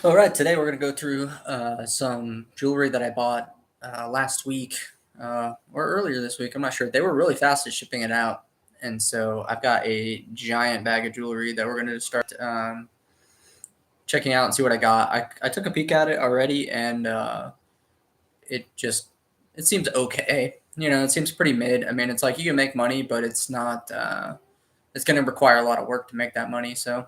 All right, today we're going to go through some jewelry that I bought last week or earlier this week. I'm not sure. They were really fast at shipping it out. And so I've got a giant bag of jewelry that we're going to start checking out and see what I got. I took a peek at it already, and it seems okay. It seems pretty mid. I mean, it's like you can make money, but it's not, it's going to require a lot of work to make that money. So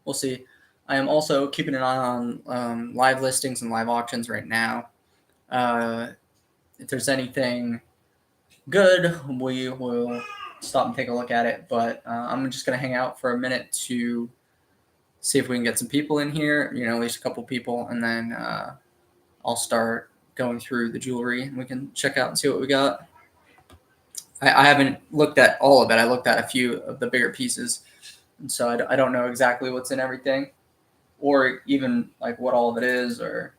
we'll see. I am also keeping an eye on live listings and live auctions right now. Uh, if there's anything good, we will stop and take a look at it. But I'm just going to hang out for a minute to see if we can get some people in here, at least a couple people, and then I'll start going through the jewelry and we can check out and see what we got. I haven't looked at all of it. I looked at a few of the bigger pieces, and so I don't know exactly what's in everything, or even like what all of it is or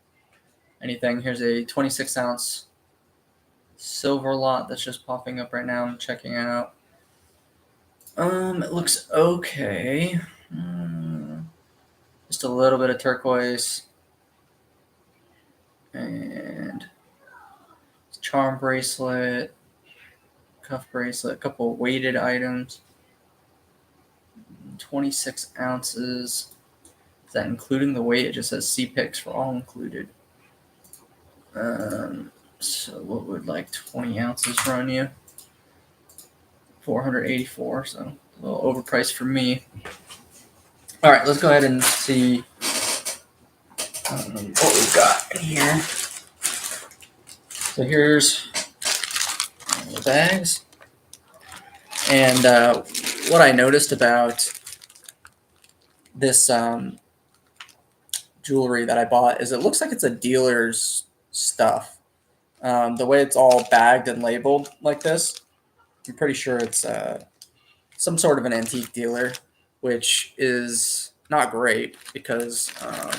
anything. Here's a 26-ounce silver lot that's just popping up right now. I'm checking it out. It looks okay. Just a little bit of turquoise and charm bracelet, cuff bracelet, a couple weighted items. 26 ounces. Is that including the weight? It just says CPIX for all included. So what would like 20 ounces run you? 484, so a little overpriced for me. All right, let's go ahead and see what we've got in here. So here's the bags. And what I noticed about this jewelry that I bought is it looks like it's a dealer's stuff. The way it's all bagged and labeled like this, I'm pretty sure it's some sort of an antique dealer, which is not great because a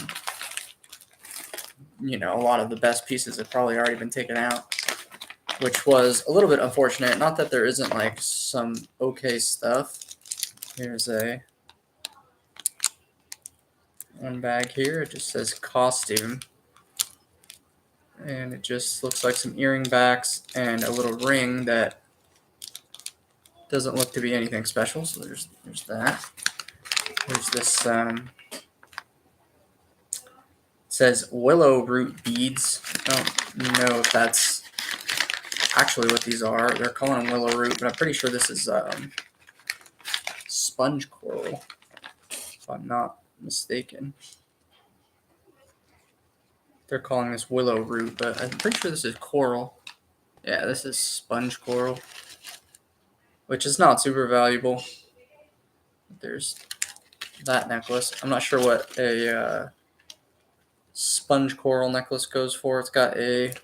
lot of the best pieces have probably already been taken out, which was a little bit unfortunate. Not that there isn't like some okay stuff. Here's one bag here. It just says costume, and it just looks like some earring backs and a little ring that doesn't look to be anything special. So there's that. There's this says willow root beads. I don't know if that's actually what these are. They're calling them willow root, but I'm pretty sure this is sponge coral, if I'm not mistaken. They're calling this willow root, but I'm pretty sure this is coral. Yeah, this is sponge coral, which is not super valuable. There's that necklace. I'm not sure what a sponge coral necklace goes for. It's got a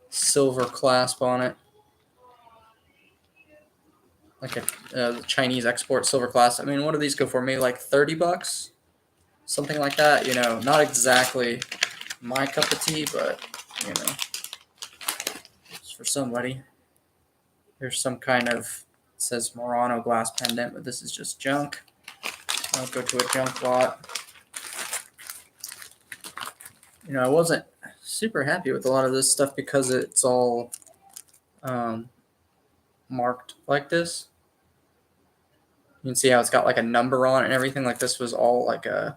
silver clasp on it, like a Chinese export silver clasp. I mean, what do these go for? Maybe like $30, something like that. Not exactly my cup of tea, but it's for somebody. There's some kind of, it says Murano glass pendant, but this is just junk. I'll go to a junk lot. I wasn't super happy with a lot of this stuff because it's all marked like this. You can see how it's got like a number on it and everything. Like this was all like a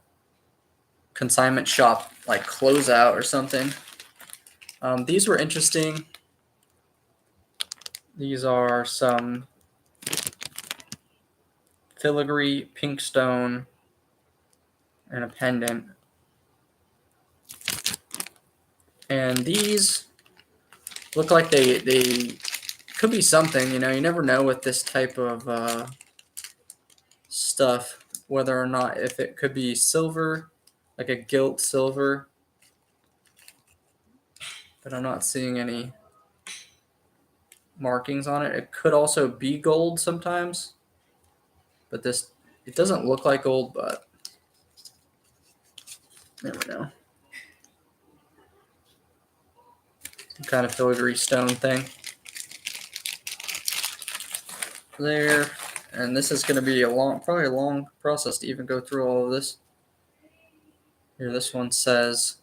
consignment shop, like closeout or something. These were interesting. These are some filigree pink stone and a pendant. And these look like they could be something. You never know with this type of stuff whether or not if it could be silver, like a gilt silver, but I'm not seeing any markings on it. It could also be gold sometimes, but it doesn't look like gold, but never know. Some kind of filigree stone thing there. And this is going to be probably a long process to even go through all of this. Here, this one says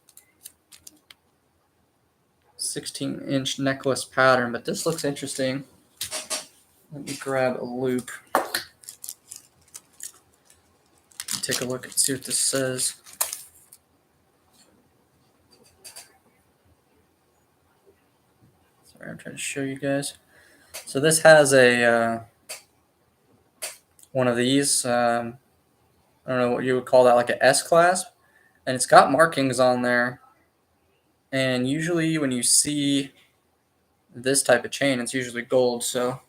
16-inch necklace pattern, but this looks interesting. Let me grab a loop. Take a look and see what this says. Sorry, I'm trying to show you guys. So this has a one of these. I don't know what you would call that, like an S clasp, and it's got markings on there. And usually, when you see this type of chain, it's usually gold. So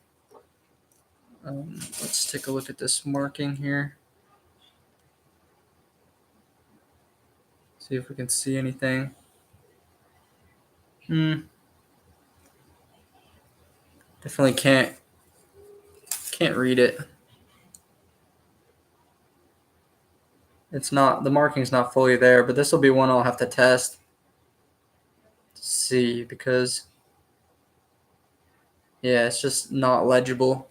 let's take a look at this marking here. See if we can see anything. Definitely can't read it. It's not, the marking's not fully there, but this will be one I'll have to test to see, because yeah, it's just not legible.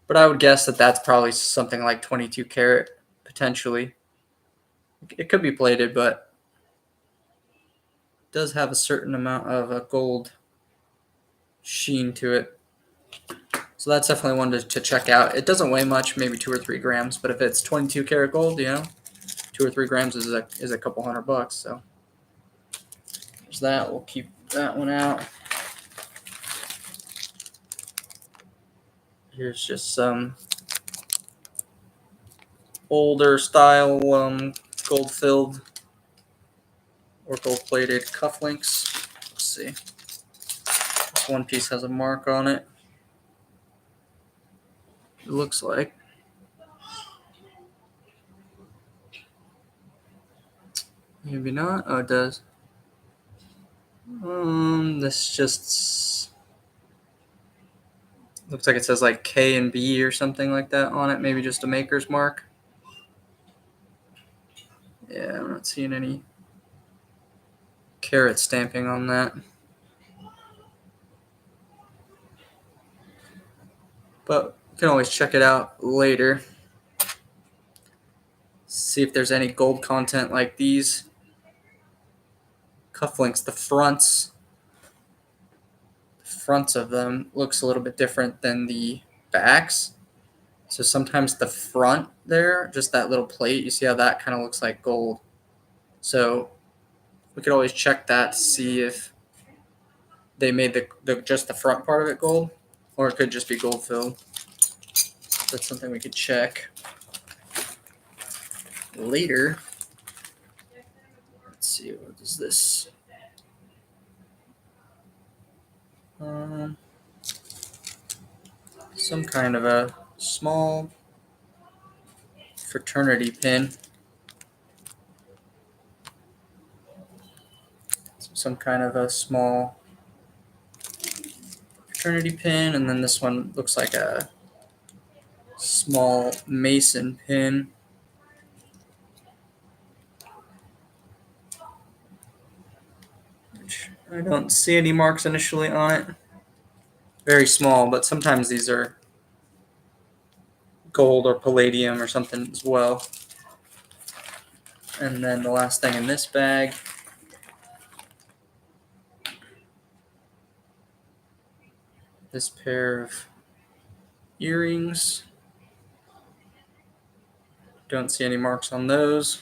But I would guess that that's probably something like 22 karat potentially. It could be plated, but it does have a certain amount of a gold sheen to it. So that's definitely one to check out. It doesn't weigh much, maybe 2 or 3 grams, but if it's 22 karat gold, 2 or 3 grams is a couple $100. So there's that. We'll keep that one out. Here's just some older style gold filled or gold plated cufflinks. Let's see. This one piece has a mark on it. It looks like. Maybe not. Oh, it does. This just looks like it says like K and B or something like that on it. Maybe just a maker's mark. Yeah, I'm not seeing any carat stamping on that. But you can always check it out later. See if there's any gold content like these cufflinks. The fronts of them looks a little bit different than the backs. So sometimes the front there, just that little plate, you see how that kind of looks like gold. So we could always check that to see if they made the just the front part of it gold, or it could just be gold filled. That's something we could check later. Let's see, what is this? Some kind of a small fraternity pin. Some kind of a small fraternity pin, and then this one looks like a small Mason pin. Which I don't see any marks initially on it. Very small, but sometimes these are gold or palladium or something as well. And then the last thing in this bag, this pair of earrings. Don't see any marks on those.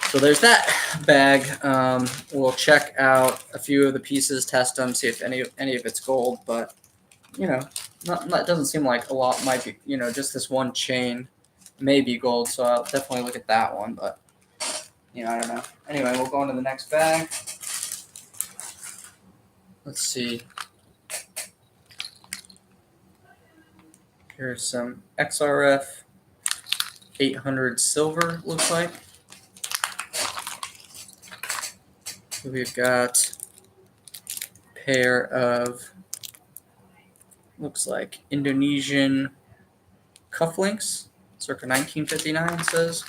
So there's that bag. We'll check out a few of the pieces, test them, see if any of it's gold. But it doesn't seem like a lot might be. Just this one chain may be gold. So I'll definitely look at that one. But I don't know. Anyway, we'll go on to the next bag. Let's see. Here's some XRF 800 silver, looks like. We've got a pair of, looks like Indonesian cufflinks, circa 1959 it says.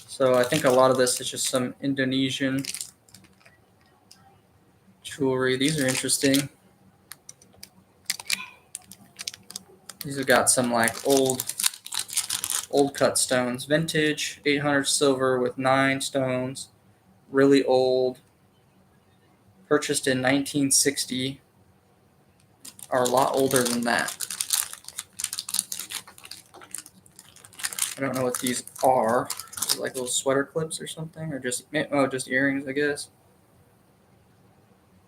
So I think a lot of this is just some Indonesian jewelry. These are interesting. These have got some like old old cut stones. Vintage, 800 silver with 9 stones. Really old. Purchased in 1960. Are a lot older than that. I don't know what these are. Like little sweater clips or something, or just earrings, I guess.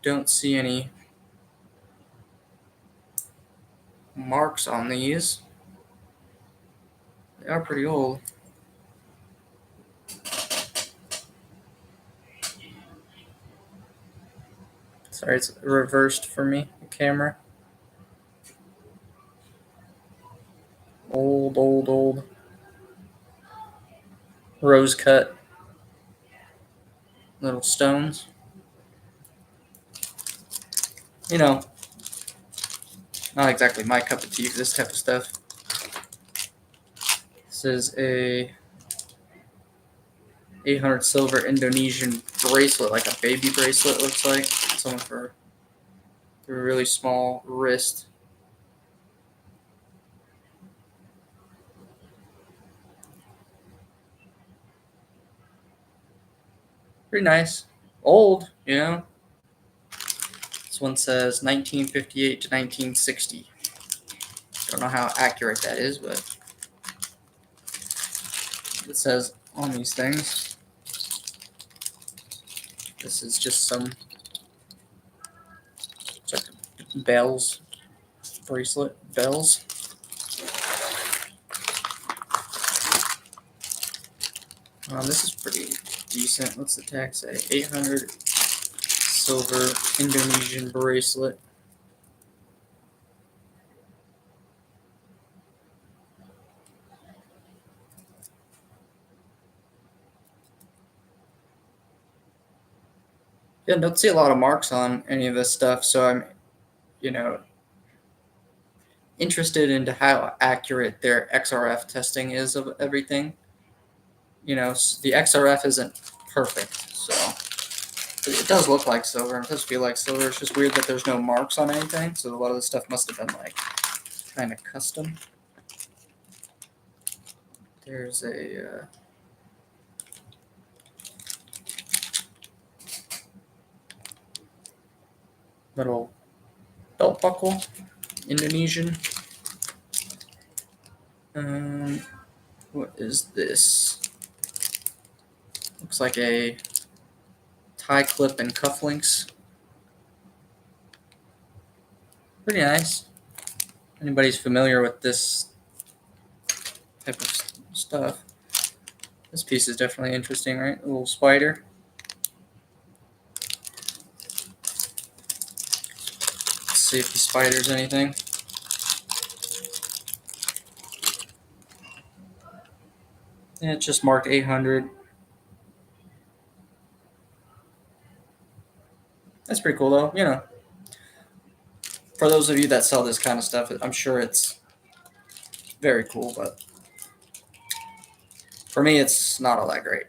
Don't see any marks on these. They are pretty old. Sorry, it's reversed for me, the camera. Old. Rose cut little stones. You know, not exactly my cup of tea, this type of stuff. This is a 800 silver Indonesian bracelet, like a baby bracelet, looks like. Someone for a really small wrist. Pretty nice. Old, you know. This one says 1958 to 1960. Don't know how accurate that is, but it says on these things. This is just some, it's like bells, bracelet, bells. This is pretty decent. What's the tag say? 800 silver Indonesian bracelet. Yeah, don't see a lot of marks on any of this stuff, so I'm, interested into how accurate their XRF testing is of everything. The XRF isn't perfect, so it does look like silver. It does feel like silver. It's just weird that there's no marks on anything, so a lot of this stuff must have been like kind of custom. There's a little belt buckle, Indonesian. What is this? Looks like a tie clip and cufflinks. Pretty nice. Anybody's familiar with this type of stuff? This piece is definitely interesting, right? A little spider. Let's see if the spider's anything. Yeah, it's just marked 800. That's pretty cool, though. For those of you that sell this kind of stuff, I'm sure it's very cool, but for me, it's not all that great.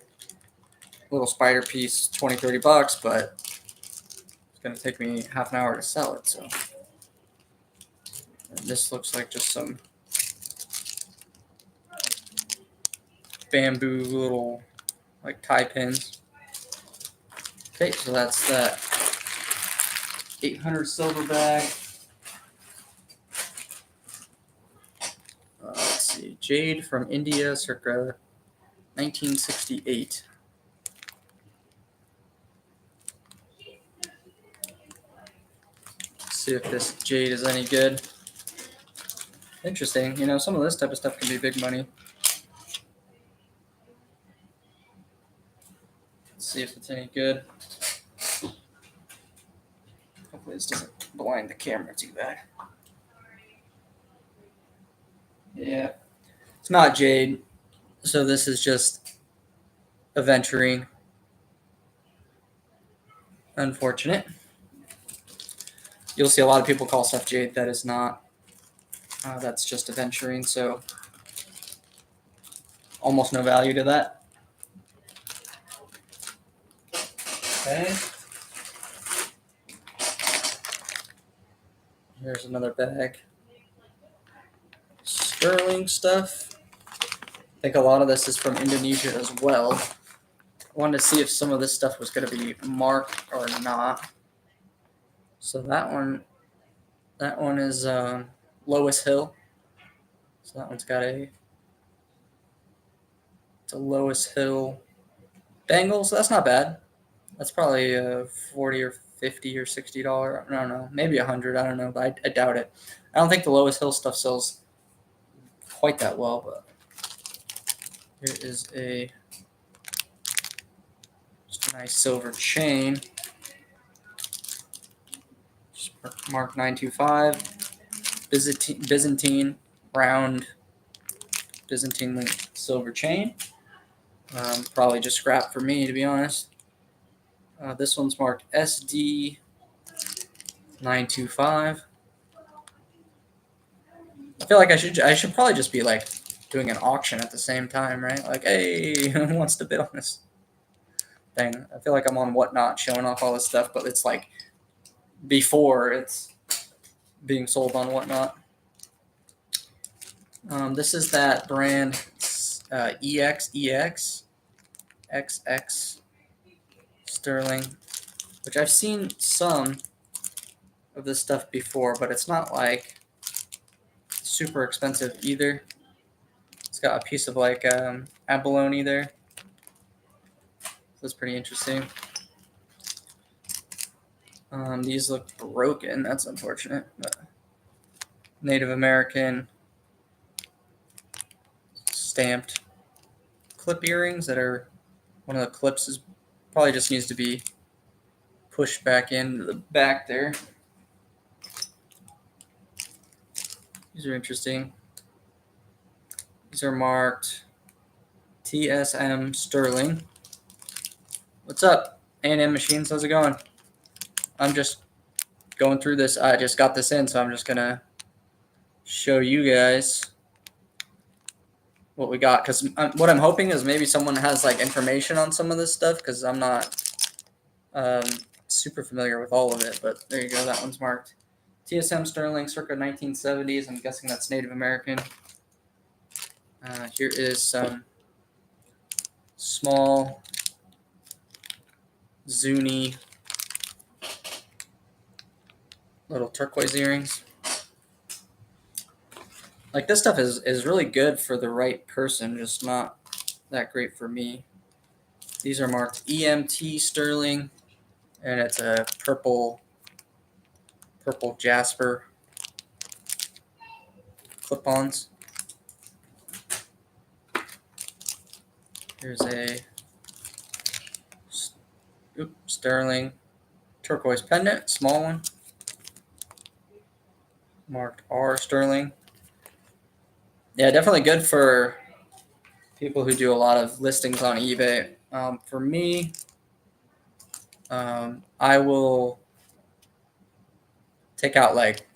Little spider piece, 20, 30 bucks, but it's going to take me half an hour to sell it, so. And this looks like just some bamboo little, like, tie pins. Okay, so that's that 800 silver bag. Let's see, jade from India, circa 1968. Let's see if this jade is any good. Interesting. Some of this type of stuff can be big money. Let's see if it's any good. Hopefully this doesn't blind the camera too bad. Yeah. It's not jade. So this is just aventurine. Unfortunate. You'll see a lot of people call stuff jade that is not. That's just aventurine, so almost no value to that. Okay. Here's another bag. Sterling stuff. I think a lot of this is from Indonesia as well. I wanted to see if some of this stuff was going to be marked or not. So that one is Lois Hill. So that one's got it's a Lois Hill bangle. So that's not bad. That's probably $40 or $50 or $60. I don't know, maybe $100. I don't know, but I doubt it. I don't think the Lois Hill stuff sells quite that well. But here is just a nice silver chain. Just mark 925. Byzantine round Byzantine link silver chain. Probably just scrap for me, to be honest. This one's marked SD 925. I feel like I should probably just be like doing an auction at the same time, right? Like, hey, who wants to bid on this thing? I feel like I'm on Whatnot showing off all this stuff, but it's like before it's being sold on Whatnot. This is that brand XX sterling, which I've seen some of this stuff before, but it's not like super expensive either. It's got a piece of like abalone there. That's pretty interesting. These look broken. That's unfortunate. But Native American stamped clip earrings that are, one of the clips is probably just needs to be pushed back into the back there. These are interesting. These are marked TSM Sterling. What's up, A&M Machines? How's it going? I'm just going through this. I just got this in, so I'm just going to show you guys what we got. Because what I'm hoping is maybe someone has like information on some of this stuff, because I'm not super familiar with all of it. But there you go. That one's marked TSM Sterling, circa 1970s. I'm guessing that's Native American. Here is some small Zuni little turquoise earrings. Like, this stuff is really good for the right person, just not that great for me. These are marked EMT Sterling, and it's a purple jasper clip-ons. Here's a sterling turquoise pendant, small one, marked R Sterling. Yeah, definitely good for people who do a lot of listings on eBay. For me, I will take out like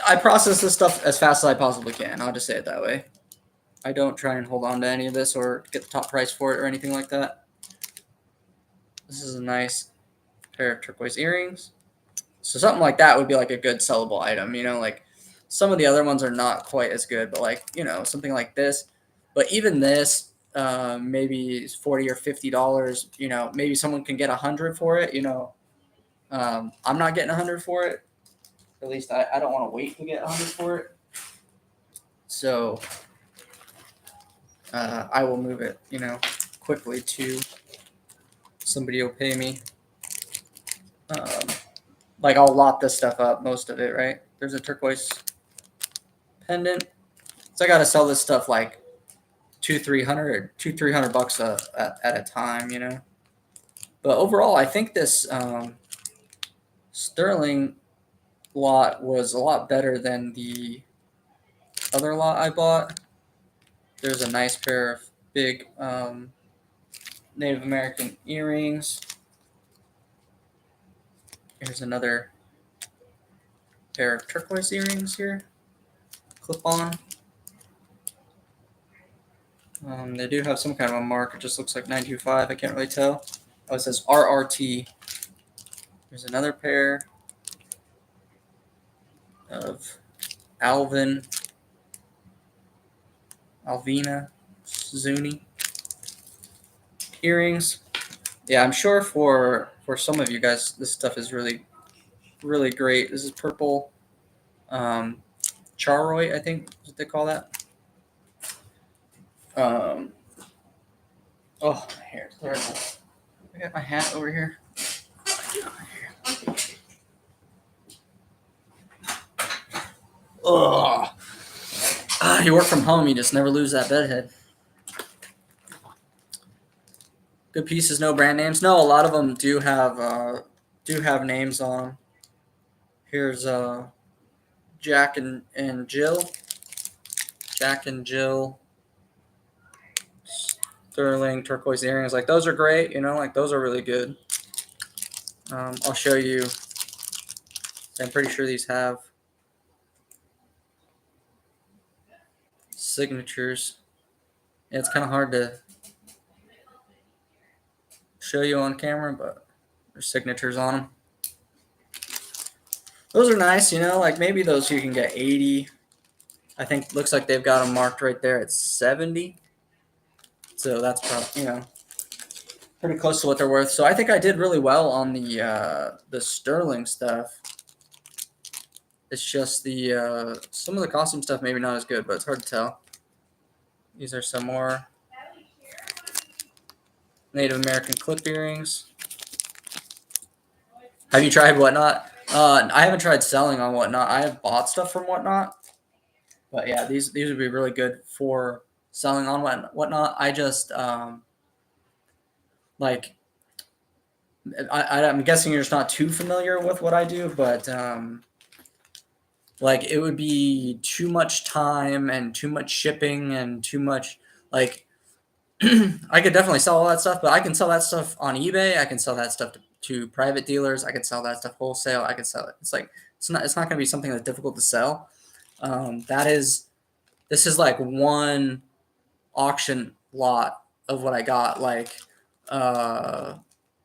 I process this stuff as fast as I possibly can. I'll just say it that way. I don't try and hold on to any of this or get the top price for it or anything like that. This is a nice pair of turquoise earrings. So something like that would be like a good sellable item, you know, like some of the other ones are not quite as good, but like, you know, something like this. But even this, maybe $40 or $50, you know, maybe someone can get 100 for it, you know. I'm not getting 100 for it. At least I don't want to wait to get 100 for it. So I will move it, you know, quickly to somebody will pay me. Like, I'll lot this stuff up, most of it, right? There's a turquoise pendant. So I got to sell this stuff like $200-300 at a time, you know. But overall, I think this sterling lot was a lot better than the other lot I bought. There's a nice pair of big Native American earrings. Here's another pair of turquoise earrings here, clip on. They do have some kind of a mark. It just looks like 925. I can't really tell. Oh, it says RRT. There's another pair of Alvin Alvina Zuni earrings. Yeah, I'm sure for some of you guys, this stuff is really really great. This is purple Charoy, I think is what they call that. Oh, here, I got my hat over here. Ugh. You work from home, you just never lose that bed head. Good pieces, no brand names. No, a lot of them do have names on them. Here's Jack and Jill. Jack and Jill. Sterling turquoise earrings. Like those are great, you know, like those are really good. I'll show you. I'm pretty sure these have signatures. Yeah, it's kind of hard to show you on camera, but there's signatures on them. Those are nice, you know, like maybe those you can get 80. I think looks like they've got them marked right there at 70. So that's probably, you know, pretty close to what they're worth. So I think I did really well on the sterling stuff. It's just the some of the costume stuff maybe not as good, but it's hard to tell. These are some more Native American clip earrings. Have you tried Whatnot? I haven't tried selling on Whatnot. I have bought stuff from Whatnot, but yeah, these would be really good for selling on Whatnot. I just like I'm guessing you're just not too familiar with what I do, but like it would be too much time and too much shipping and too much like I could definitely sell all that stuff, but I can sell that stuff on eBay. I can sell that stuff to private dealers. I can sell that stuff wholesale. I can sell it. It's like it's not going to be something that's difficult to sell. This is like one auction lot of what I got. Like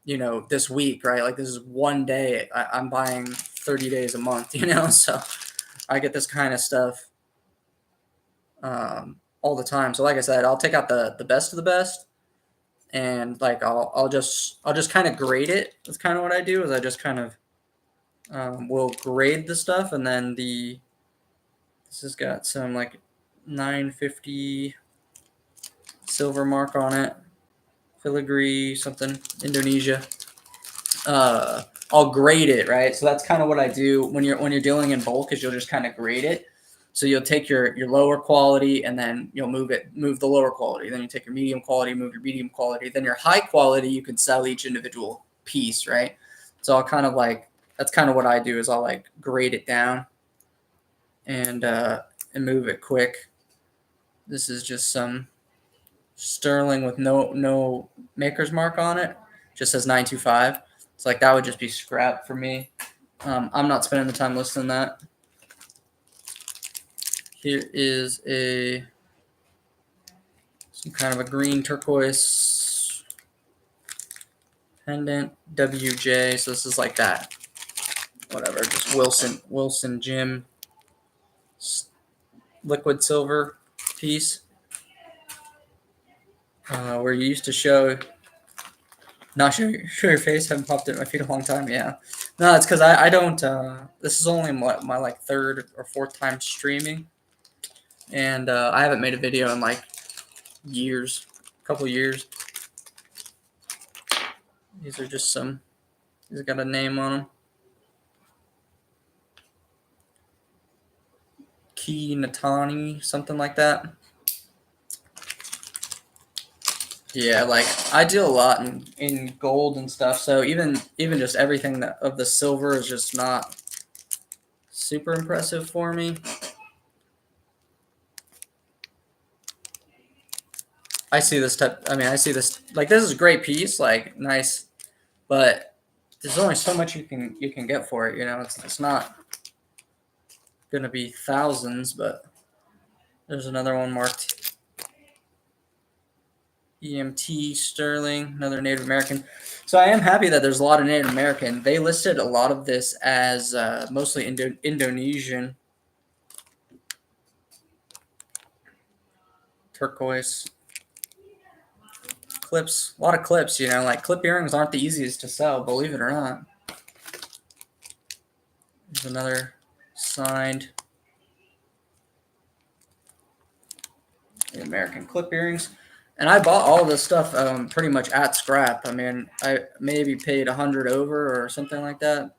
you know, this week, right? Like this is one day. I'm buying 30 days a month. You know, so I get this kind of stuff. All the time. So like I said, I'll take out the best of the best, and like I'll just kind of grade it. That's kind of what I do. Is I just kind of will grade the stuff, and then this has got some like 950 silver mark on it, filigree something Indonesia. I'll grade it, right? So that's kind of what I do when you're dealing in bulk. Is you'll just kind of grade it. So you'll take your lower quality and then you'll move the lower quality. Then you take your medium quality, move your medium quality. Then your high quality, you can sell each individual piece, right? So I'll kind of like, that's kind of what I do is I'll like grade it down and move it quick. This is just some sterling with no maker's mark on it. Just says 925. It's like that would just be scrap for me. I'm not spending the time listing that. Here is some kind of a green turquoise pendant, WJ. So this is like that. Whatever, just Wilson Jim liquid silver piece. Where you used to show your face. Haven't popped it at my feet in a long time. Yeah. No, it's because I don't. This is only my like third or fourth time streaming. And I haven't made a video in like years, a couple years. These are just some. These got a name on them. Key Natani, something like that. Yeah, like I do a lot in gold and stuff. So even just everything of the silver is just not super impressive for me. I see this like this is a great piece, like nice, but there's only so much you can get for it. You know, it's not gonna be thousands, but there's another one marked EMT sterling, another Native American. So I am happy that there's a lot of Native American. They listed a lot of this as mostly Indonesian. turquoise clips. A lot of clips, you know, like clip earrings aren't the easiest to sell, believe it or not. There's another signed American clip earrings. And I bought all this stuff pretty much at scrap. I mean, I maybe paid 100 over or something like that.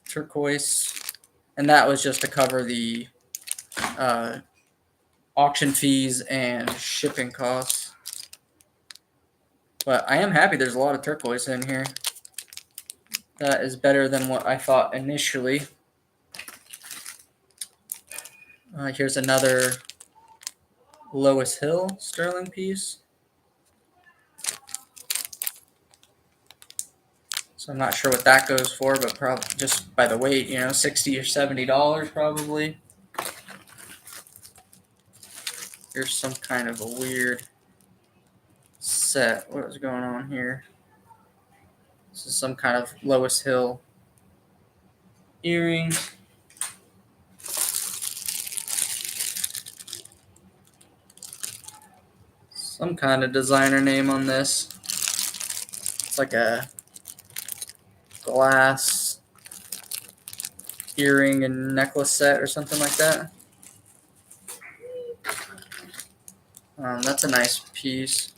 Turquoise. And that was just to cover the auction fees and shipping costs. But I am happy there's a lot of turquoise in here. That is better than what I thought initially. Here's another Lois Hill sterling piece. So I'm not sure what that goes for, but probably just by the weight, you know, $60 or $70 probably. Here's some kind of a weird set. What is going on here? This is some kind of Lois Hill earring. Some kind of designer name on this. It's like a glass earring and necklace set or something like that. That's a nice piece.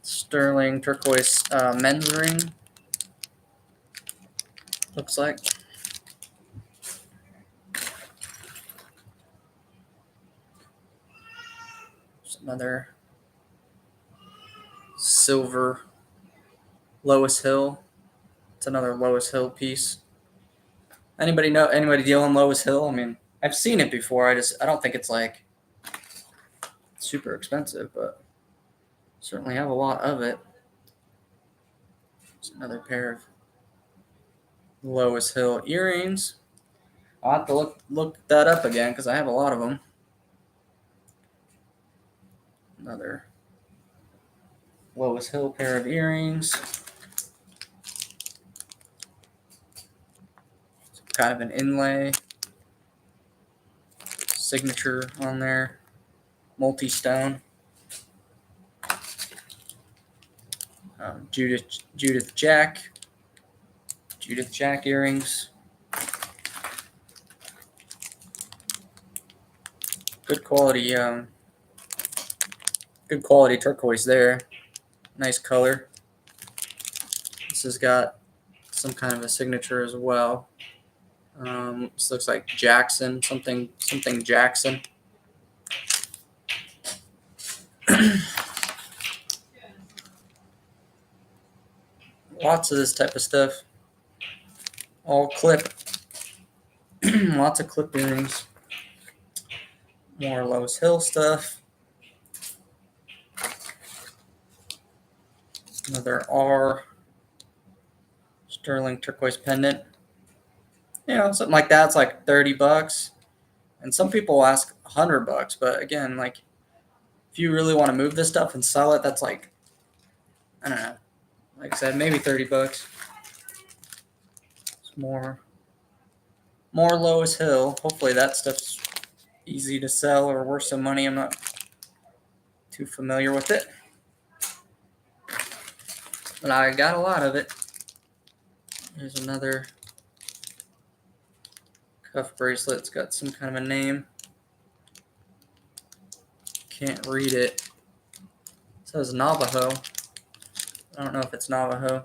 Sterling turquoise men's ring. Looks like. There's another silver Lois Hill. It's another Lois Hill piece. Anybody deal in Lois Hill? I mean, I've seen it before. I don't think it's like super expensive, but certainly have a lot of it. There's another pair of Lois Hill earrings. I'll have to look that up again because I have a lot of them. Another Lois Hill pair of earrings. Kind of an inlay. Signature on there. Multi-stone. Judith Jack earrings. Good quality turquoise there. Nice color. This has got some kind of a signature as well. This looks like Jackson, something Jackson. Lots of this type of stuff. All clip. Lots of clip earrings. More Lois Hill stuff. Another R sterling turquoise pendant. You know, something like that's like $30. And some people ask $100, but again, like if you really want to move this stuff and sell it, that's like, I don't know. Like I said, maybe $30. It's more Lois Hill. Hopefully that stuff's easy to sell or worth some money. I'm not too familiar with it, but I got a lot of it. There's another cuff bracelet. It's got some kind of a name. Can't read it. It says Navajo. I don't know if it's Navajo.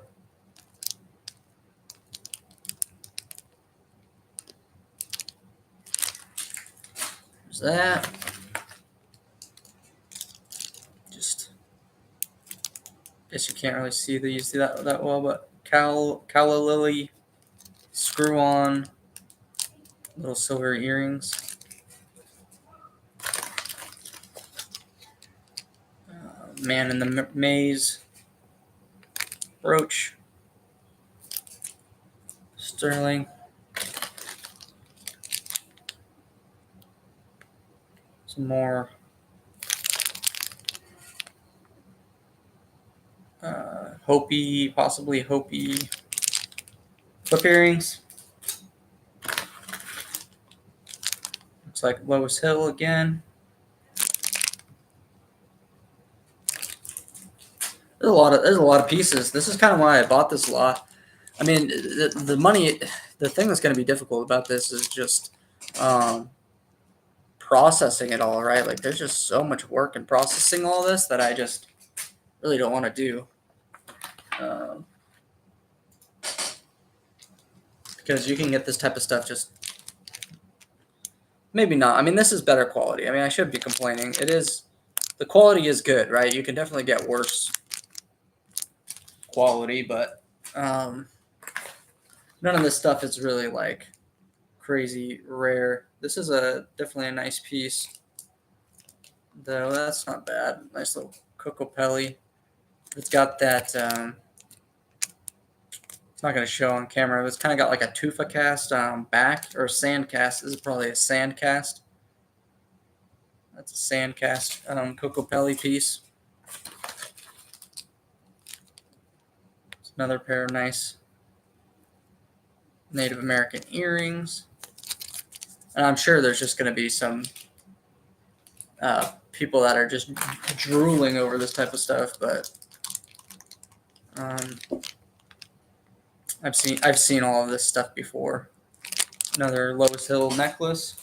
There's that. Just guess you can't really see that well, but calla lily screw on little silver earrings. Man in the Maze brooch. Sterling. Some more possibly Hopi clip earrings. like Lois Hill again. There's a lot of pieces. This is kind of why I bought this lot. I mean, the money, the thing that's going to be difficult about this is just um, processing it all, right? Like, there's just so much work in processing all this that I just really don't want to do. Because you can get this type of stuff just maybe not. I mean, this is better quality. I mean, I should be complaining. It is, the quality is good, right? You can definitely get worse quality, but none of this stuff is really like crazy rare. This is definitely a nice piece, though. That's not bad. Nice little Cocopelli. It's got that. It's not going to show on camera. It's kind of got like a tufa cast back, or a sand cast. This is probably a sand cast. That's a sand cast Cocopelli piece. It's another pair of nice Native American earrings. And I'm sure there's just going to be some people that are just drooling over this type of stuff, but I've seen all of this stuff before. Another Lois Hill necklace.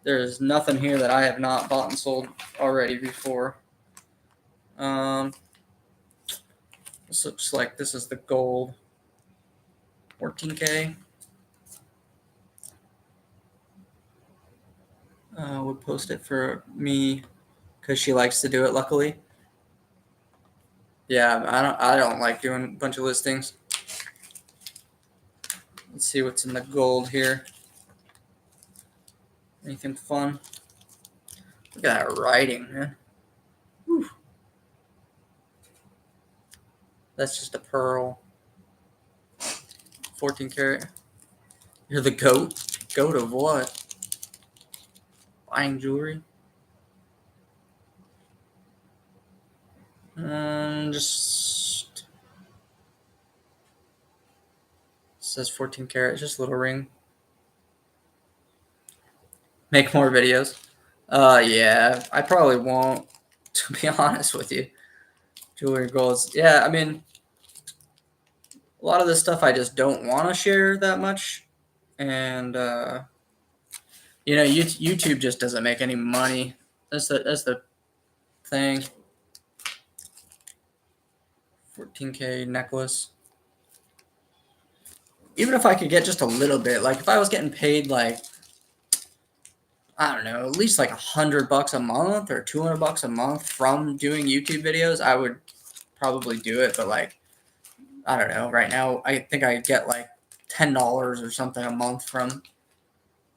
There's nothing here that I have not bought and sold already before. This looks like this is the gold 14K. Would post it for me because she likes to do it, luckily. Yeah, I don't like doing a bunch of listings. Let's see what's in the gold here. Anything fun? Look at that writing, man. Whew. That's just a pearl. 14 karat. You're the goat? Goat of what? Buying jewelry? Just says 14 karat. Just a little ring. Make more videos. Yeah, I probably won't, to be honest with you. Jewelry goals. Yeah, I mean, a lot of this stuff I just don't want to share that much. And, YouTube just doesn't make any money. That's the thing. 14K necklace. Even if I could get just a little bit, like if I was getting paid like, I don't know, at least like $100 a month or $200 a month from doing YouTube videos, I would probably do it. But like, I don't know. Right now, I think I get like $10 or something a month from,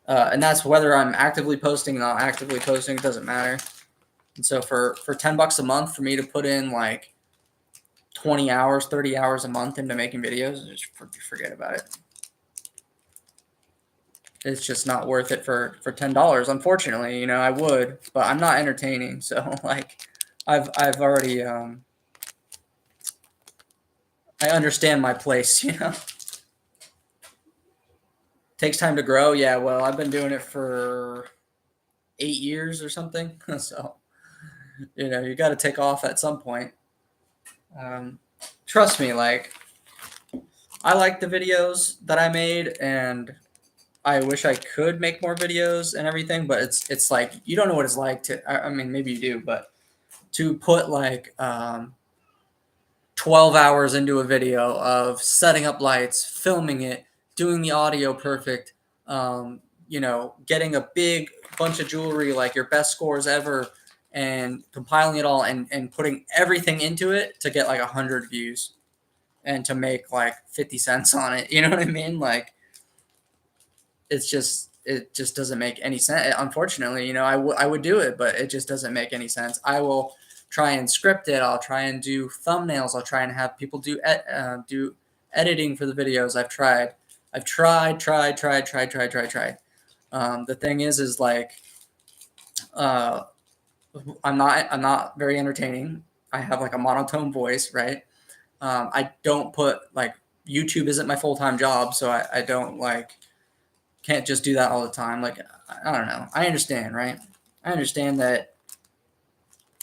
and that's whether I'm actively posting, not actively posting. It doesn't matter. And so for $10 a month for me to put in like 20 hours, 30 hours a month into making videos, just forget about it. It's just not worth it for $10. Unfortunately, I would, but I'm not entertaining. So like, I've already I understand my place. Takes time to grow. Yeah, well, I've been doing it for 8 years or something. So you got to take off at some point. Trust me, like, I like the videos that I made, and I wish I could make more videos and everything, but it's like you don't know what it's like to. I mean, maybe you do, but to put like 12 hours into a video of setting up lights, filming it, doing the audio perfect, getting a big bunch of jewelry, like your best scores ever, and compiling it all and putting everything into it to get like 100 views and to make like 50 cents on it. You know what I mean? Like, it just doesn't make any sense. Unfortunately, I would do it, but it just doesn't make any sense. I will try and script it. I'll try and do thumbnails. I'll try and have people do editing for the videos. I've tried. The thing is like, I'm not very entertaining. I have like a monotone voice, right? I don't put like, YouTube isn't my full-time job, so I don't like can't just do that all the time. Like, I don't know. I understand, right? I understand that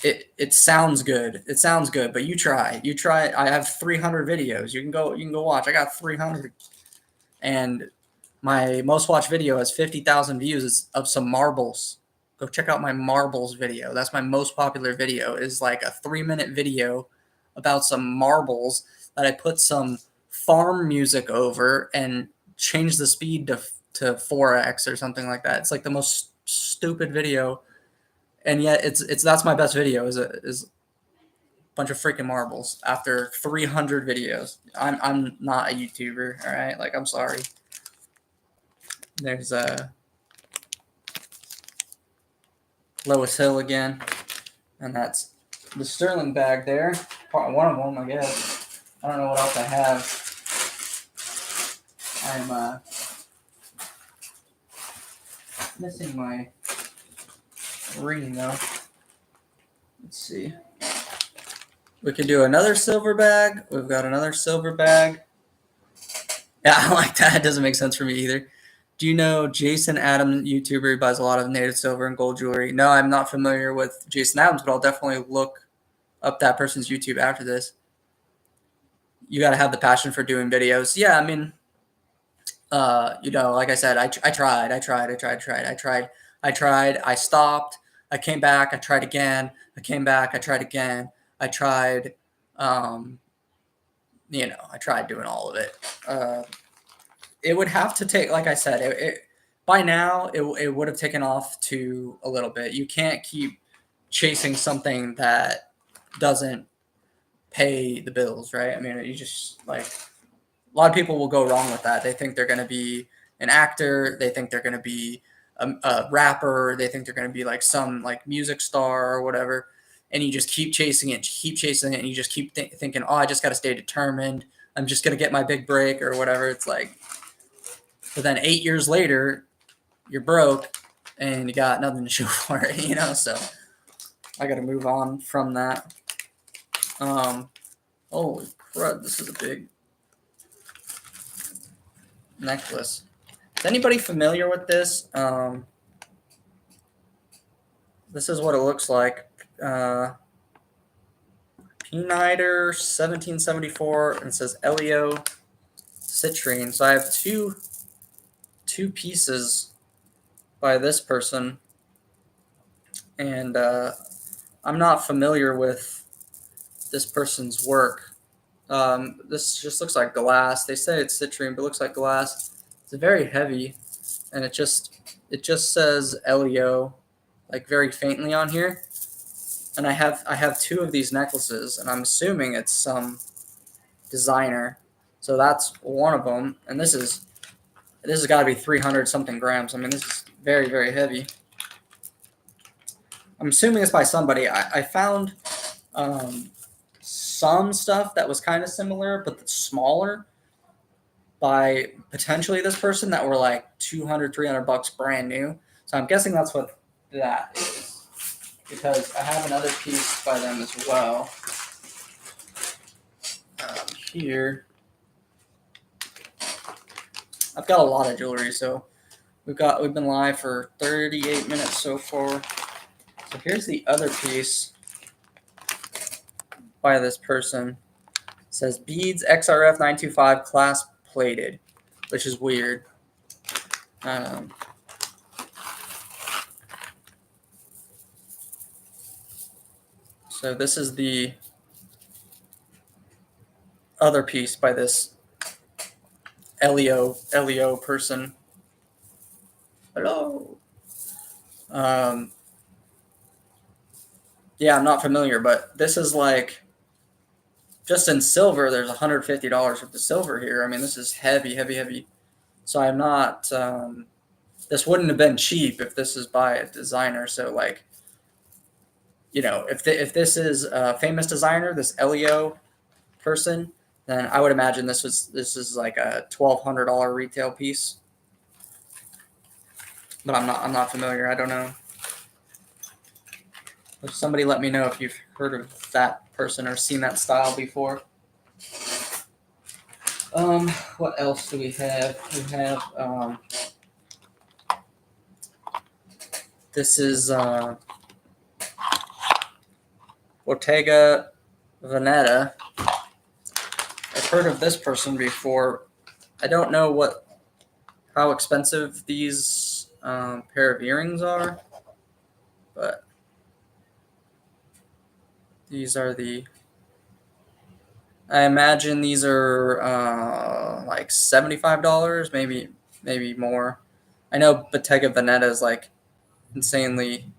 it sounds good. It sounds good, but you try. You try. I have 300 videos. You can go watch. I got 300, and my most watched video has 50,000 views. It's of some marbles. Go check out my marbles video. That's my most popular video. Is like a 3-minute video about some marbles that I put some farm music over and changed the speed to 4x or something like that. It's like the most stupid video, and yet it's that's my best video. Is a bunch of freaking marbles after 300 videos. I'm not a YouTuber. All right, like I'm sorry. There's Lois Hill again, and that's the Sterling bag there. One of them, I guess. I don't know what else I have. I'm missing my ring though. Let's see. We could do another silver bag. We've got another silver bag. Yeah, I like that. It doesn't make sense for me either. Do you know Jason Adams, YouTuber, who buys a lot of native silver and gold jewelry? No, I'm not familiar with Jason Adams, but I'll definitely look up that person's YouTube after this. You got to have the passion for doing videos. Yeah, I mean, like I said, I tried. I stopped. I came back. I tried again. I came back. I tried again. I tried, I tried doing all of it. It would have to take, like I said, by now it would have taken off to a little bit. You can't keep chasing something that doesn't pay the bills, right? I mean, you just like a lot of people will go wrong with that. They think they're going to be an actor. They think they're going to be a rapper. They think they're going to be like some like music star or whatever. And you just keep chasing it, and you just keep thinking, oh, I just got to stay determined. I'm just going to get my big break or whatever. It's like, but then 8 years later, you're broke and you got nothing to show for it, So I got to move on from that. Holy crud, this is a big necklace. Is anybody familiar with this? This is what it looks like. P-Nider 1774, and it says Elio citrine. So I have two pieces by this person, and I'm not familiar with this person's work. This just looks like glass. They say it's citrine, but it looks like glass. It's very heavy, and it just says Elio, like very faintly on here. And I have two of these necklaces, and I'm assuming it's some designer. So that's one of them, and this has got to be 300 something grams. I mean, this is very, very heavy. I'm assuming it's by somebody. I found some stuff that was kind of similar, but smaller, by potentially this person, that were like $200-$300 brand new. So I'm guessing that's what that is, because I have another piece by them as well. Here, I've got a lot of jewelry, so we've been live for 38 minutes so far. So here's the other piece by this person. It says beads XRF 925 clasp plated, which is weird. So this is the other piece by this Elio person. Hello. Yeah, I'm not familiar, but this is like, just in silver, there's $150 worth of silver here. I mean, this is heavy, heavy, heavy. So I'm not, this wouldn't have been cheap if this is by a designer. So like, if this is a famous designer, this Elio person, then I would imagine this is like a $1,200 retail piece. But I'm not familiar. I don't know. If somebody let me know if you've heard of that person or seen that style before. What else do we have? We have This is Bottega Veneta. I've heard of this person before. I don't know how expensive these pair of earrings are, but these are I imagine these are like $75, maybe more. I know Bottega Veneta is like insanely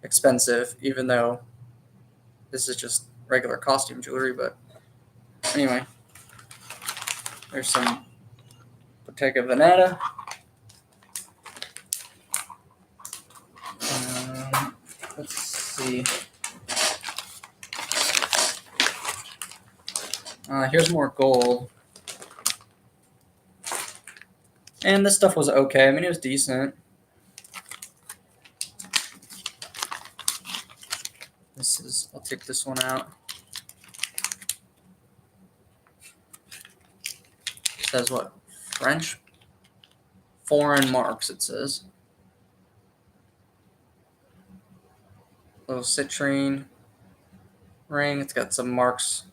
expensive, even though this is just regular costume jewelry. But anyway, there's some Bottega Veneta. Let's see. Here's more gold. And this stuff was okay. I mean, it was decent. I'll take this one out. It says what? French? Foreign marks, it says. Little citrine ring. It's got some marks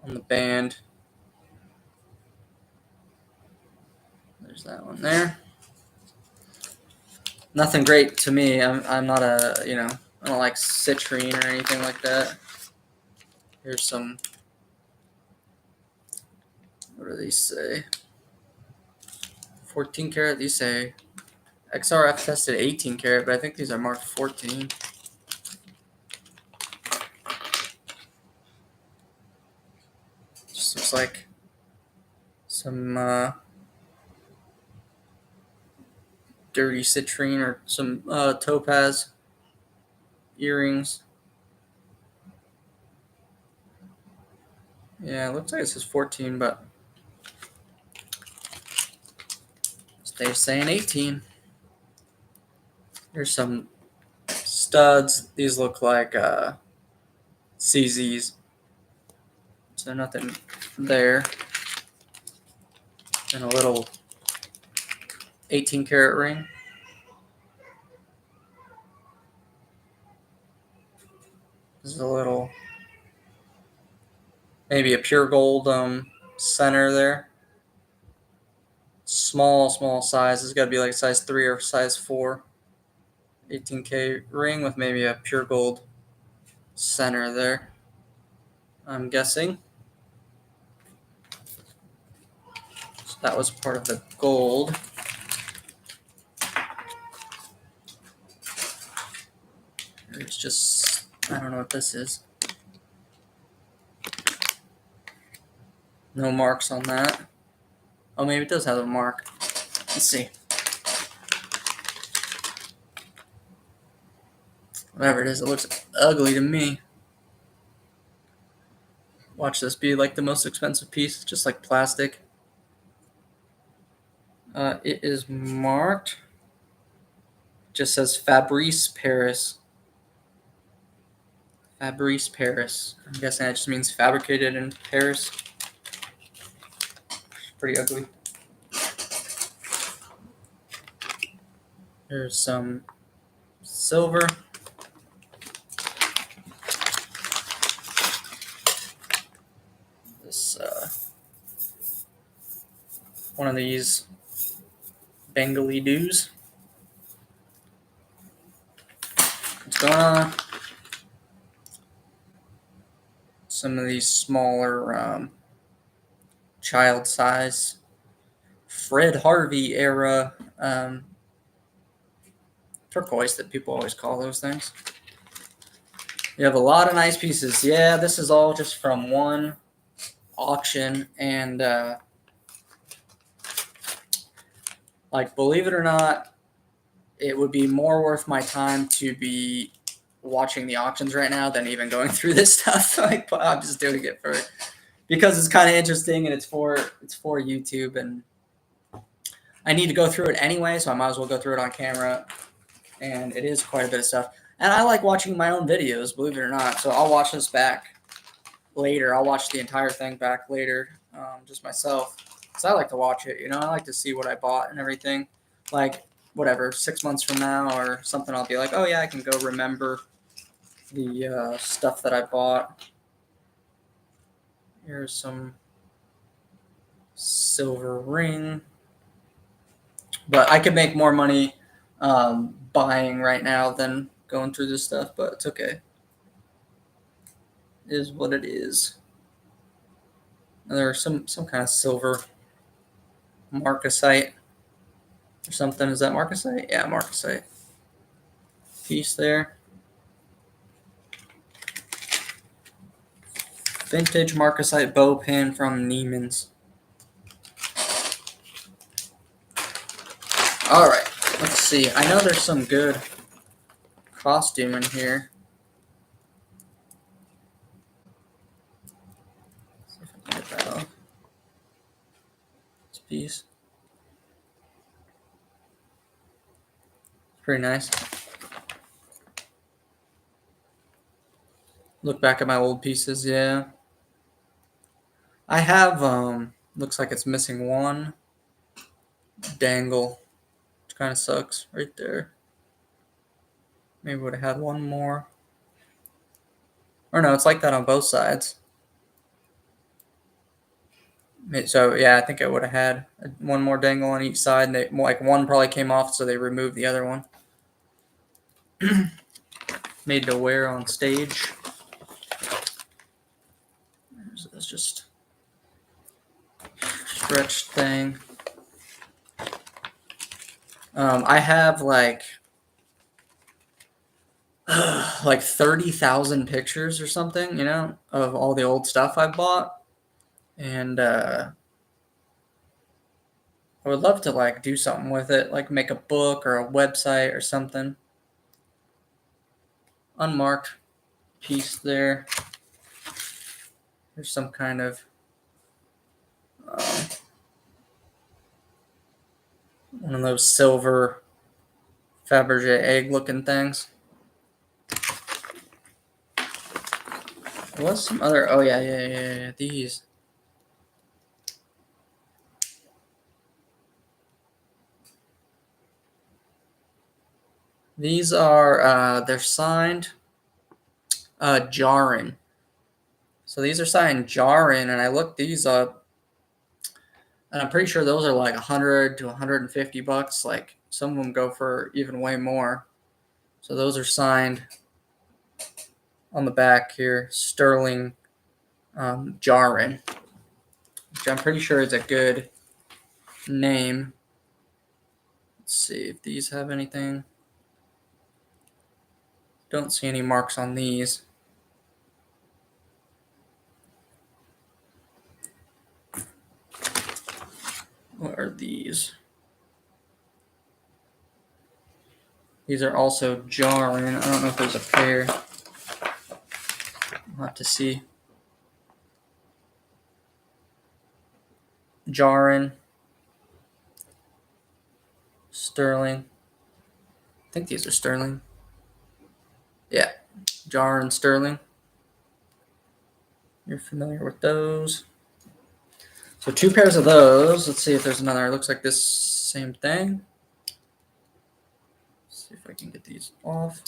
on the band. There's that one there. Nothing great to me. I'm not I don't like citrine or anything like that. Here's some, what do these say? 14 karat. These say XRF tested 18 karat, but I think these are marked 14. Just looks like some dirty citrine or some topaz earrings. Yeah, it looks like it says 14, but they're saying 18. Here's some studs. These look like CZs. So nothing there. And a little 18 karat ring. This is a little, maybe a pure gold center there. Small size. It's got to be like size 3 or size 4. 18K ring with maybe a pure gold center there, I'm guessing. So that was part of the gold. It's just, I don't know what this is. No marks on that. Oh, maybe it does have a mark. Let's see. Whatever it is, it looks ugly to me. Watch this be like the most expensive piece, just like plastic. It is marked. Just says Fabrice Paris. Fabrice Paris. I'm guessing that just means fabricated in Paris. Pretty ugly. There's some silver. This one of these Bengali dues. What's going on? Some of these smaller child size Fred Harvey era turquoise that people always call those things. You have a lot of nice pieces. Yeah, this is all just from one auction, and like, believe it or not, it would be more worth my time to be watching the auctions right now than even going through this stuff. Like, I'm just doing it because it's kind of interesting, and it's for YouTube, and I need to go through it anyway, so I might as well go through it on camera. And it is quite a bit of stuff. And I like watching my own videos, believe it or not. So I'll watch this back later. I'll watch the entire thing back later, just myself. Because I like to watch it, I like to see what I bought and everything. Like, whatever, 6 months from now or something, I'll be like, oh yeah, I can go remember the stuff that I bought. Here's some silver ring. But I could make more money buying right now than going through this stuff, but it's okay. It is what it is. And there's some kind of silver marcasite or something. Is that marcasite? Yeah, marcasite. Piece there. Vintage marcasite bow pin from Neiman's. All right, let's see. I know there's some good costume in here. Let's see if I can get that off. This piece. Pretty nice. Look back at my old pieces, yeah. I have, looks like it's missing one dangle, which kind of sucks right there. Maybe would have had one more. Or no, it's like that on both sides. So yeah, I think I would have had one more dangle on each side. And they, like one probably came off, so they removed the other one. Made to wear on stage. There's this just stretched thing. I have like 30,000 pictures or something, of all the old stuff I bought, and I would love to like do something with it, like make a book or a website or something. Unmarked piece there. There's some kind of one of those silver Fabergé egg looking things. There was some other, oh yeah, these. These are, they're signed Jarin. So these are signed Jarin, and I looked these up, and I'm pretty sure those are like 100 to 150 bucks. Like some of them go for even way more. So those are signed on the back here, Sterling Jarin, which I'm pretty sure is a good name. Let's see if these have anything. Don't see any marks on these. What are these? These are also Jarin. I don't know if there's a pair. I'll have to see. Jarin. Sterling. I think these are Sterling. Yeah. Jarin Sterling. You're familiar with those. So 2 pairs of those. Let's see if there's another. It looks like this same thing. Let's see if I can get these off.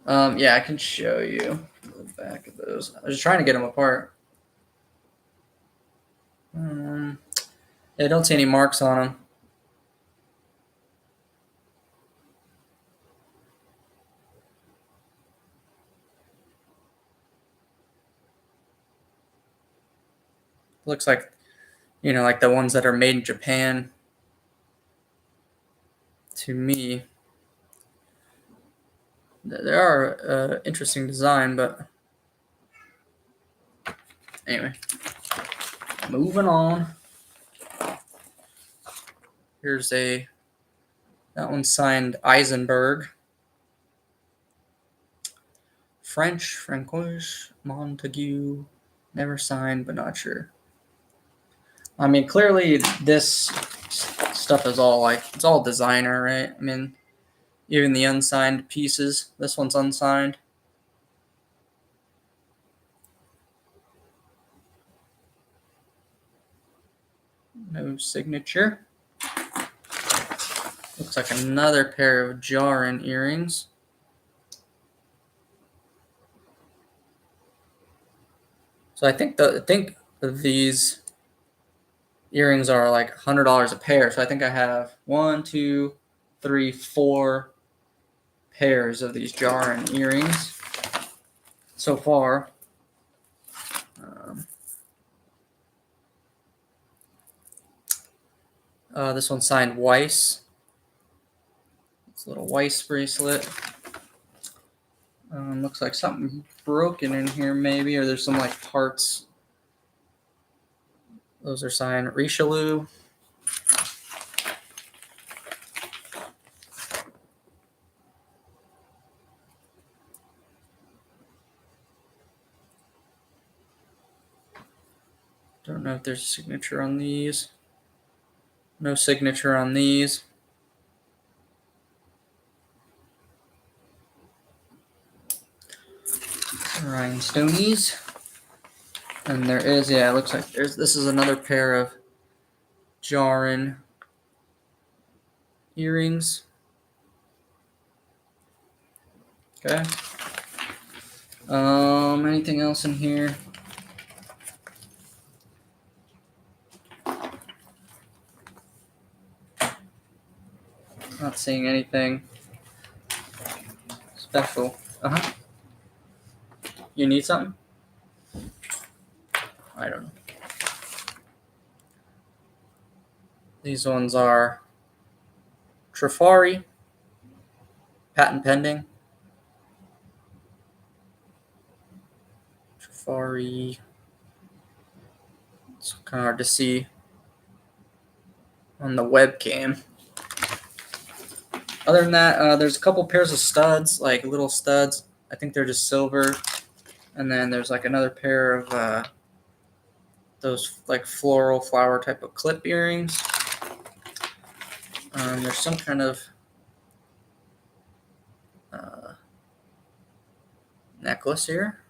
Yeah, I can show you the back of those. I was just trying to get them apart. I don't see any marks on them. Looks like, like the ones that are made in Japan. To me, they are interesting design, but anyway, moving on. Here's that one's signed Eisenberg. French, Francois, Montague, never signed, but not sure. I mean, clearly this stuff is all it's all designer, right? I mean, even the unsigned pieces. This one's unsigned. No signature. Looks like another pair of Jarin earrings. So I think these earrings are like $100 a pair. So I think I have 1, 2, 3, 4 pairs of these Jarin earrings so far. This one's signed Weiss. It's a little Weiss bracelet. Looks like something broken in here maybe, or there's some like parts. Those are signed Richelieu. Don't know if there's a signature on these. No signature on these. Rhinestonies. And there is, yeah, it looks like this is another pair of Jarin earrings. Okay. Anything else in here? Not seeing anything special. Uh-huh. You need something? I don't know. These ones are Trifari, patent pending. Trifari. It's kind of hard to see on the webcam. Other than that, there's a couple pairs of studs, like little studs. I think they're just silver. And then there's like another pair of those like floral flower type of clip earrings. There's some kind of necklace here.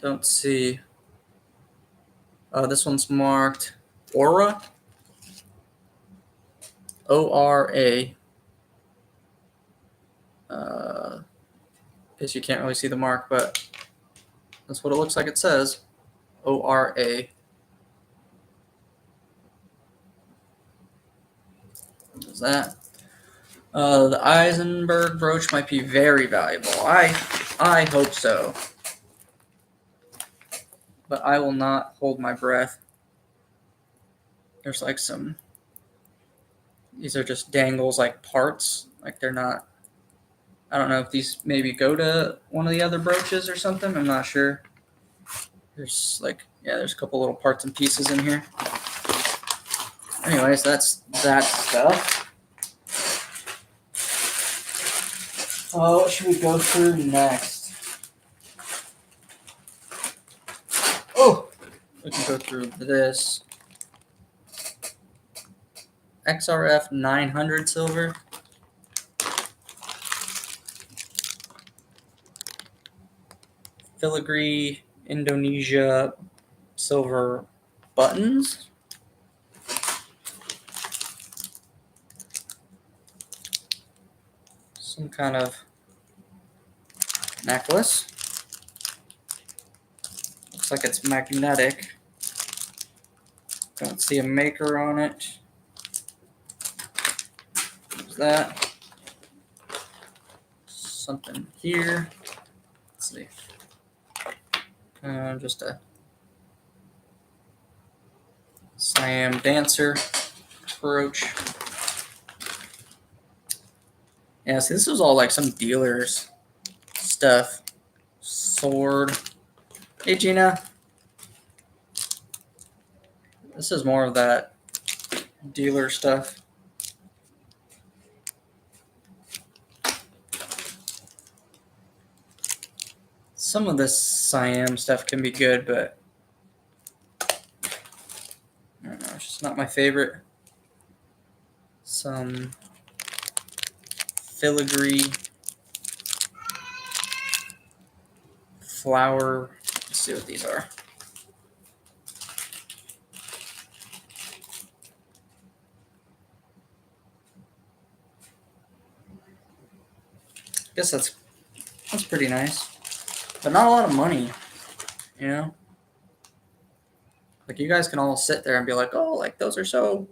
Don't see. This one's marked Aura. O-R-A. Guess you can't really see the mark, but that's what it looks like it says. O-R-A. What is that? The Eisenberg brooch might be very valuable. I hope so. But I will not hold my breath. There's like some. These are just dangles, like parts. Like they're not. I don't know if these maybe go to one of the other brooches or something. I'm not sure. There's like, yeah, there's a couple little parts and pieces in here. Anyways, that's that stuff. What should we go through next? Oh, we can go through this. XRF 900 silver. Filigree Indonesia silver buttons. Some kind of necklace. Looks like it's magnetic. Don't see a maker on it. What's that? Something here. Let's see. Just a Siam Dancer brooch. Yeah, see, this was all like some dealer's stuff. Sword. Hey, Gina. This is more of that dealer stuff. Some of this Siam stuff can be good, but I don't know, it's just not my favorite. Some filigree flower. Let's see what these are. guess that's pretty nice, but not a lot of money, you know. Like you guys can all sit there and be like, oh, like those are so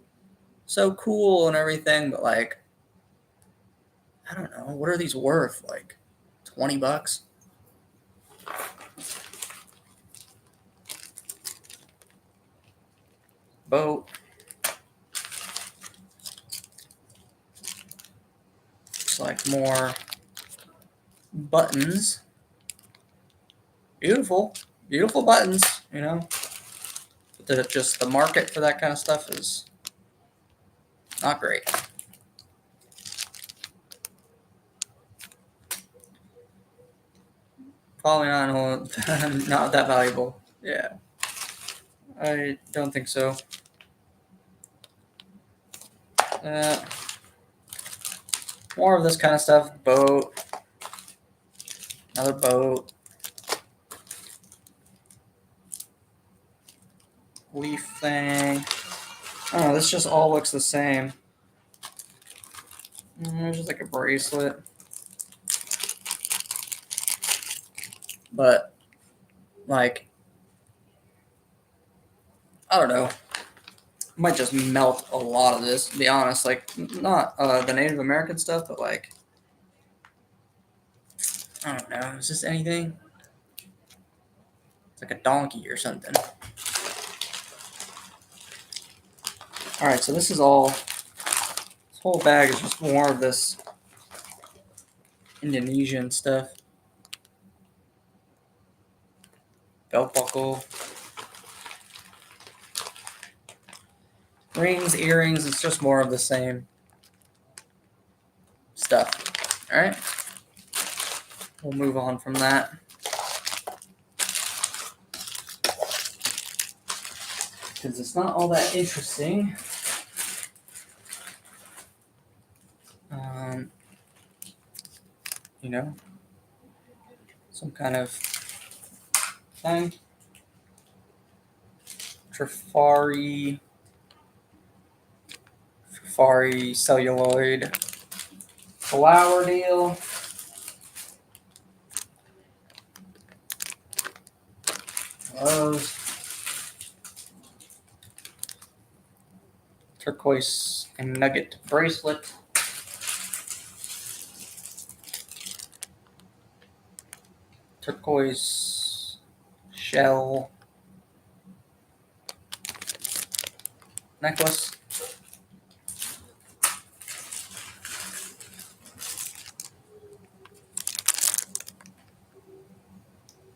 cool and everything, but like, I don't know, what are these worth? Like $20? Boat. Looks like more buttons. Beautiful buttons, you know. But just the market for that kind of stuff is not great. Probably not not that valuable. Yeah, I don't think so. More of this kind of stuff. Boat. Another boat. Leaf thing. Oh, this just all looks the same. There's just like a bracelet. But, like, I don't know. Might just melt a lot of this, to be honest. Like, not the Native American stuff, but like, I don't know. Is this anything? It's like a donkey or something. Alright, so this is all. This whole bag is just more of this Indonesian stuff. Belt buckle. Rings, earrings, it's just more of the same stuff. Alright? We'll move on from that. Because it's not all that interesting. You know, some kind of thing. Trifari celluloid flower deal. Those. Turquoise and nugget bracelet. Turquoise shell necklace.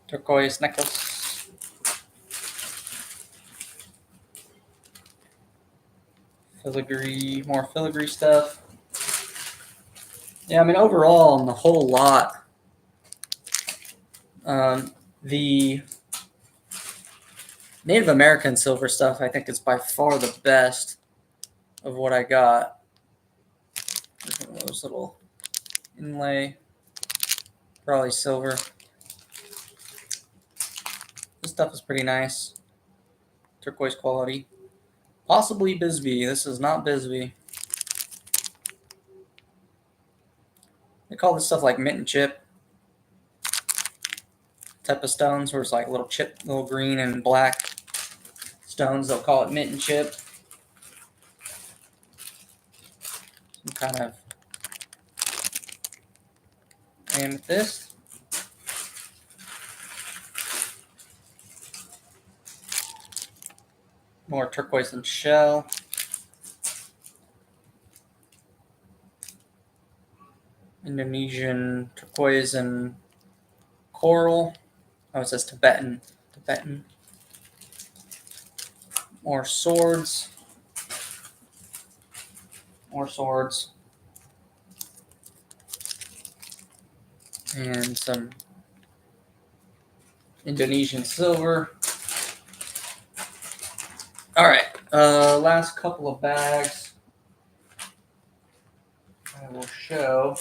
Turquoise necklace. Filigree, more filigree stuff. Yeah, I mean, overall, on the whole lot, the Native American silver stuff, I think, is by far the best of what I got. There's one of those little inlay, probably silver. This stuff is pretty nice. Turquoise quality. Possibly Bisbee. This is not Bisbee. They call this stuff like mint and chip type of stones, where it's like little chip, little green and black stones. They'll call it mint and chip. Some kind of amethyst. More turquoise and shell. Indonesian turquoise and coral. Oh, it says Tibetan. More swords. And some Indonesian silver. All right, last couple of bags I will show.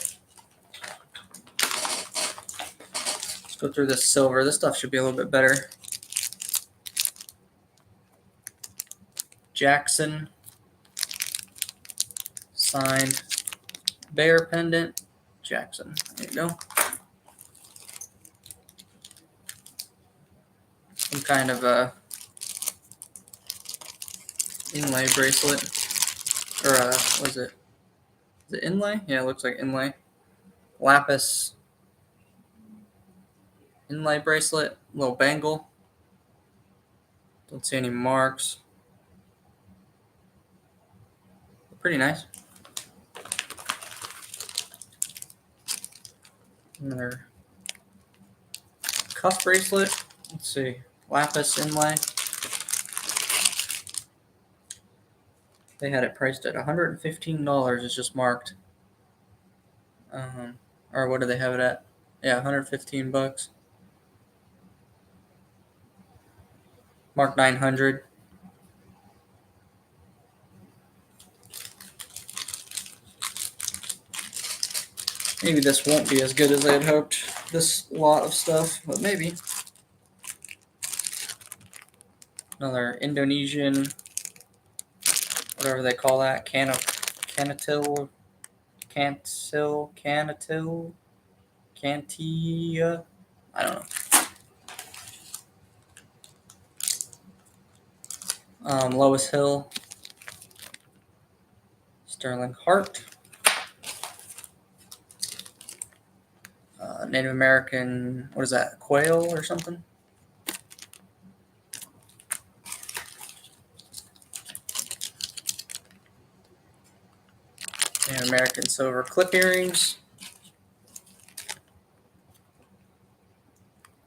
Let's go through this silver. This stuff should be a little bit better. Jackson signed bear pendant. Jackson. There you go. Some kind of a inlay bracelet. Or what is it? Is it inlay? Yeah, it looks like inlay. Lapis inlay bracelet. Little bangle. Don't see any marks. Pretty nice. Another cuff bracelet. Let's see. Lapis inlay. They had it priced at $115. It's just marked. Or what do they have it at? Yeah, 115 bucks. Mark 900. Maybe this won't be as good as I had hoped. This lot of stuff, but maybe. Another Indonesian, whatever they call that, canatil, cantia. I don't know. Lois Hill, Sterling Heart, Native American. What is that? Quail or something? Native American silver clip earrings.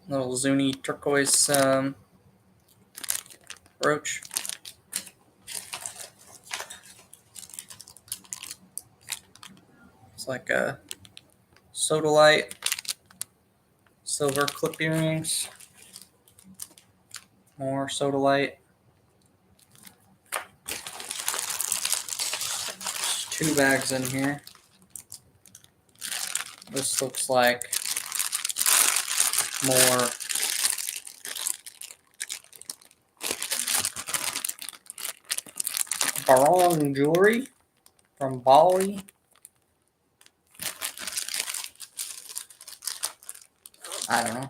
Little Zuni turquoise brooch. It's like a sodalite silver clip earrings. More sodalite. There's 2 bags in here. This looks like more barong jewelry from Bali. I don't know.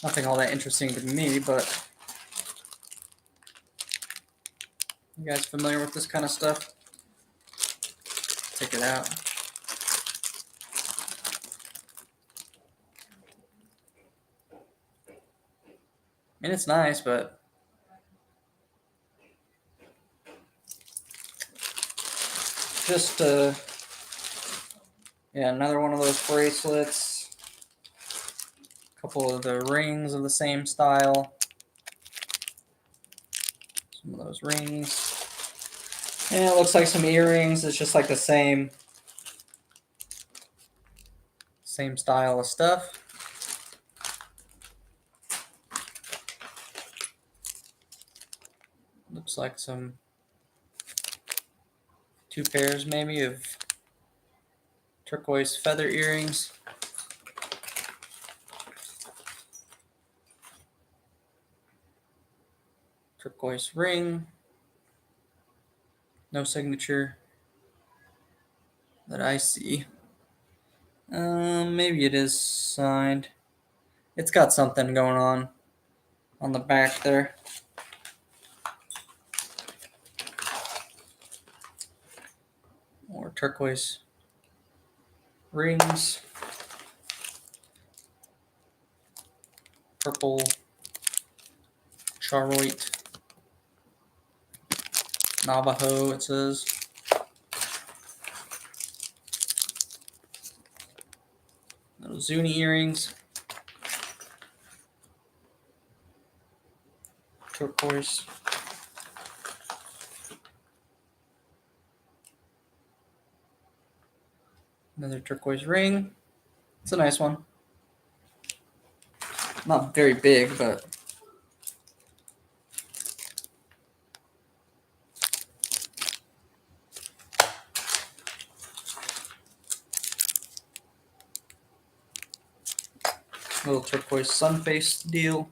Nothing all that interesting to me, but you guys familiar with this kind of stuff? Check it out. I mean, it's nice, but just yeah, another one of those bracelets. A couple of the rings of the same style. Some of those rings. And it looks like some earrings. It's just like the same style of stuff. Looks like some 2 pairs maybe of turquoise feather earrings. Turquoise ring. No signature that I see. Maybe it is signed. It's got something going on the back there. More turquoise rings. Purple charoite. Navajo, it says. Little Zuni earrings. Turquoise. Another turquoise ring. It's a nice one. Not very big, but little turquoise sun face deal.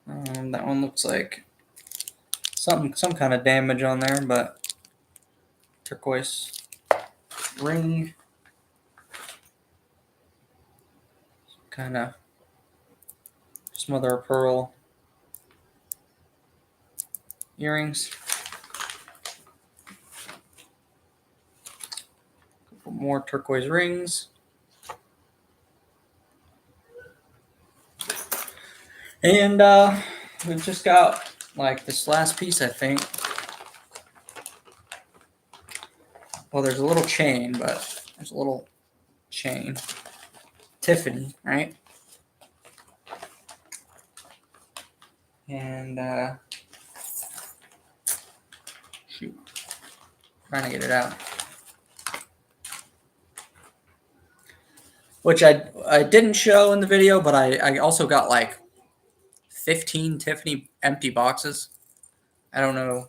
That one looks like some kind of damage on there, but turquoise ring. Kind of some mother of pearl earrings. Couple more turquoise rings. And we've just got like this last piece, I think. Well, there's a little chain, but there's a little chain. Tiffany, right? And shoot, trying to get it out. Which I didn't show in the video, but I also got like 15 Tiffany empty boxes. I don't know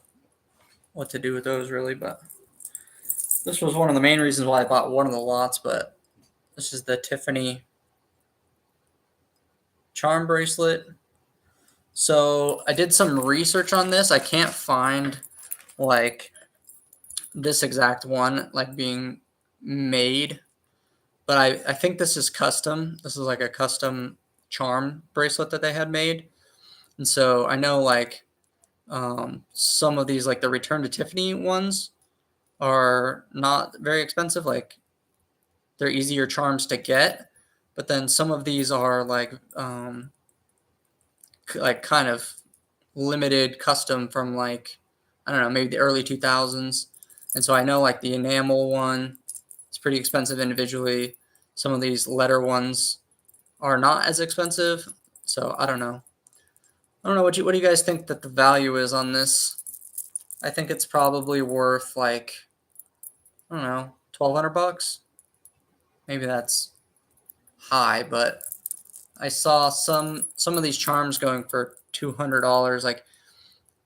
what to do with those really, but this was one of the main reasons why I bought one of the lots. But this is the Tiffany charm bracelet. So I did some research on this. I can't find like this exact one like being made, but I think this is custom. This is like a custom charm bracelet that they had made. And so I know like some of these, like the Return to Tiffany ones, are not very expensive. Like they're easier charms to get, but then some of these are like kind of limited custom from like, I don't know, maybe the early 2000s. And so I know like the enamel one is pretty expensive individually. Some of these letter ones are not as expensive. So I don't know. What do you guys think that the value is on this? I think it's probably worth like, I don't know, $1,200. Maybe that's high, but I saw some of these charms going for $200. Like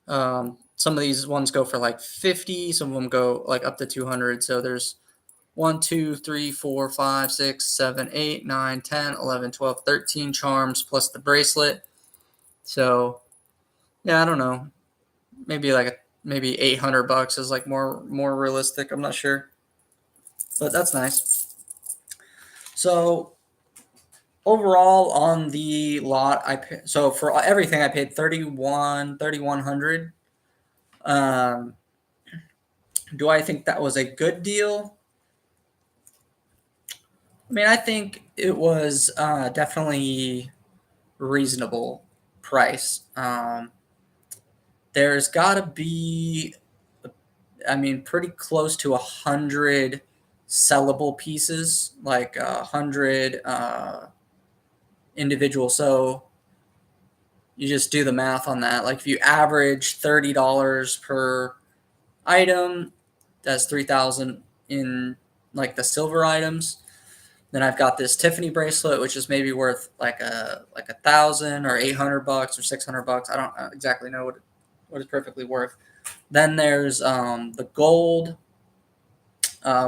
some of these ones go for like 50. Some of them go like up to 200. So there's 1, 2, 3, 4, 5, 6, 7, 8, 9, 10, 11, 12, 13 charms plus the bracelet. So yeah, I don't know. Maybe like maybe $800 is like more realistic. I'm not sure, but that's nice. So overall on the lot, so for everything I paid $3,100. Do I think that was a good deal? I mean, I think it was definitely reasonable price. There's got to be, I mean, pretty close to 100 sellable pieces, like 100 individual. So you just do the math on that. Like if you average $30 per item, that's 3,000 in like the silver items. Then I've got this Tiffany bracelet, which is maybe worth like a 1,000 or $800 or $600. I don't exactly know what it's perfectly worth. Then there's the gold,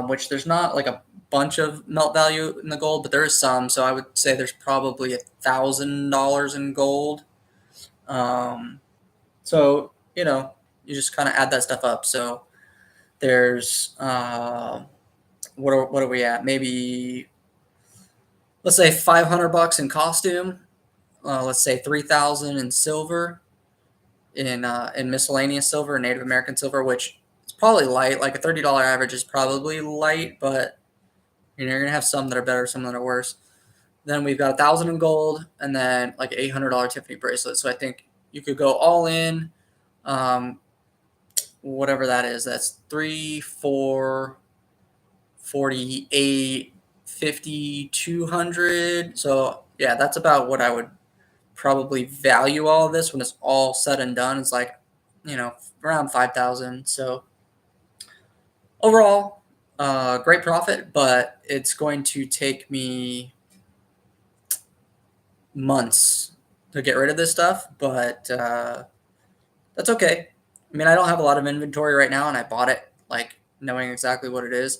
which there's not like a bunch of melt value in the gold, but there is some. So I would say there's probably $1,000 in gold. So you just kind of add that stuff up. So there's what are we at? Maybe let's say $500 in costume. Let's say 3,000 in silver, in miscellaneous silver, Native American silver, which is probably light. Like a $30 average is probably light, but you're gonna have some that are better, some that are worse. Then we've got 1,000 in gold, and then like $800 Tiffany bracelet. So I think you could go all in, whatever that is. That's 3, 4, 48, 50, 200. So yeah, that's about what I would probably value all of this when it's all said and done. It's like, around 5,000. So overall, great profit, but it's going to take me months to get rid of this stuff, but that's okay. I mean, I don't have a lot of inventory right now, and I bought it like knowing exactly what it is.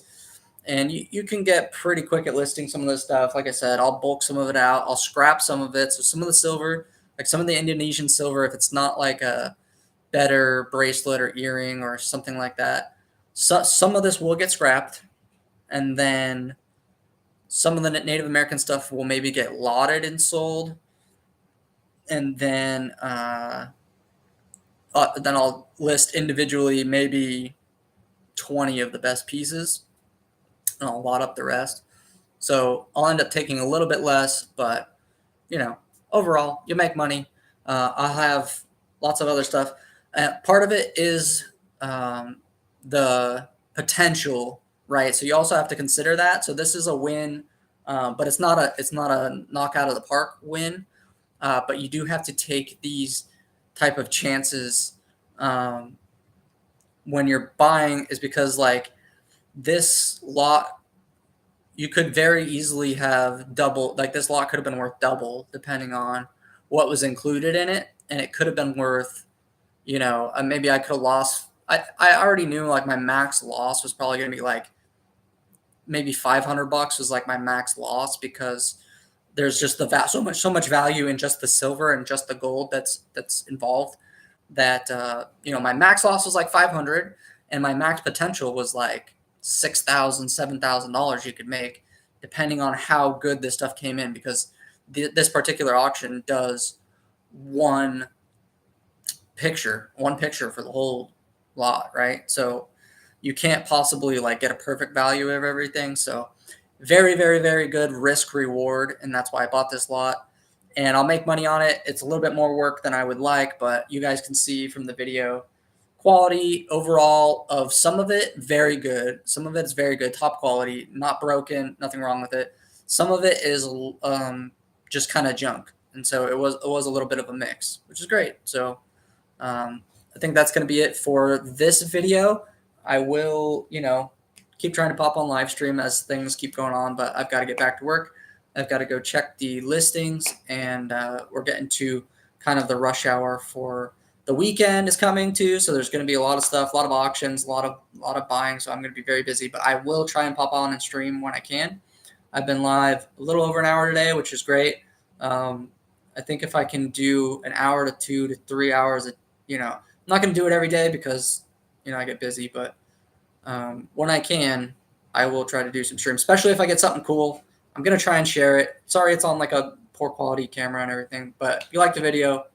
And you can get pretty quick at listing some of this stuff. Like I said, I'll bulk some of it out. I'll scrap some of it. So some of the silver, like some of the Indonesian silver, if it's not like a better bracelet or earring or something like that, some of this will get scrapped, and then some of the Native American stuff will maybe get lotted and sold, and then I'll list individually maybe 20 of the best pieces, and I'll lot up the rest. So I'll end up taking a little bit less, but overall, you make money. I'll have lots of other stuff. Part of it is the potential, right? So you also have to consider that. So this is a win, but it's not a knockout of the park win. But you do have to take these type of chances when you're buying, is because like this lot, you could very easily have double, like this lot could have been worth double depending on what was included in it. And it could have been worth, maybe I could have lost. I already knew like my max loss was probably going to be like maybe $500 was like my max loss, because there's just so much value in just the silver and just the gold that's involved, that my max loss was like 500, and my max potential was like $6,000, $7,000 you could make depending on how good this stuff came in, because this particular auction does one picture for the whole lot, right? So you can't possibly like get a perfect value of everything. So very, very, very good risk reward, and that's why I bought this lot. And I'll make money on it. It's a little bit more work than I would like, but you guys can see from the video, quality overall of some of it, very good. Some of it's very good, top quality, not broken, nothing wrong with it. Some of it is just kind of junk, and so it was a little bit of a mix, which is great. So I think that's going to be it for this video. I will, keep trying to pop on live stream as things keep going on, but I've got to get back to work. I've got to go check the listings, and we're getting to kind of the rush hour for the weekend is coming too. So there's going to be a lot of stuff, a lot of auctions, a lot of buying. So I'm going to be very busy, but I will try and pop on and stream when I can. I've been live a little over an hour today, which is great. I think if I can do an hour to 2 to 3 hours, I'm not going to do it every day because, I get busy, but when I can, I will try to do some streams, especially if I get something cool. I'm going to try and share it. Sorry, it's on like a poor quality camera and everything, but if you like the video,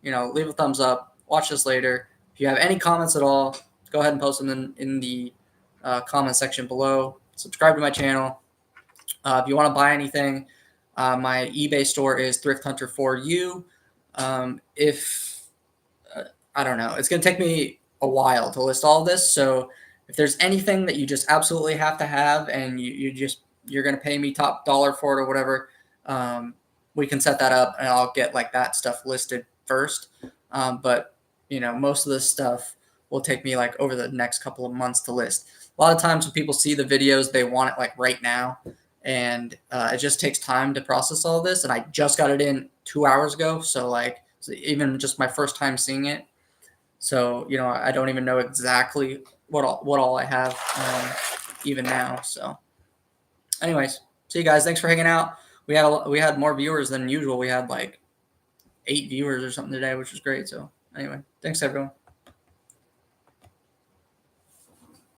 leave a thumbs up, watch this later. If you have any comments at all, go ahead and post them in the comment section below. Subscribe to my channel. If you want to buy anything, my eBay store is Thrift Hunter for you. I don't know, it's going to take me a while to list all of this. So if there's anything that you just absolutely have to have, and you're going to pay me top dollar for it or whatever, we can set that up, and I'll get like that stuff listed first. But most of this stuff will take me like over the next couple of months to list. A lot of times when people see the videos, they want it like right now, and it just takes time to process all this. And I just got it in 2 hours ago, so even just my first time seeing it. So I don't even know exactly what all I have even now. So anyways, see you guys. Thanks for hanging out. We had more viewers than usual. We had like 8 viewers or something today, which was great. So anyway, thanks everyone.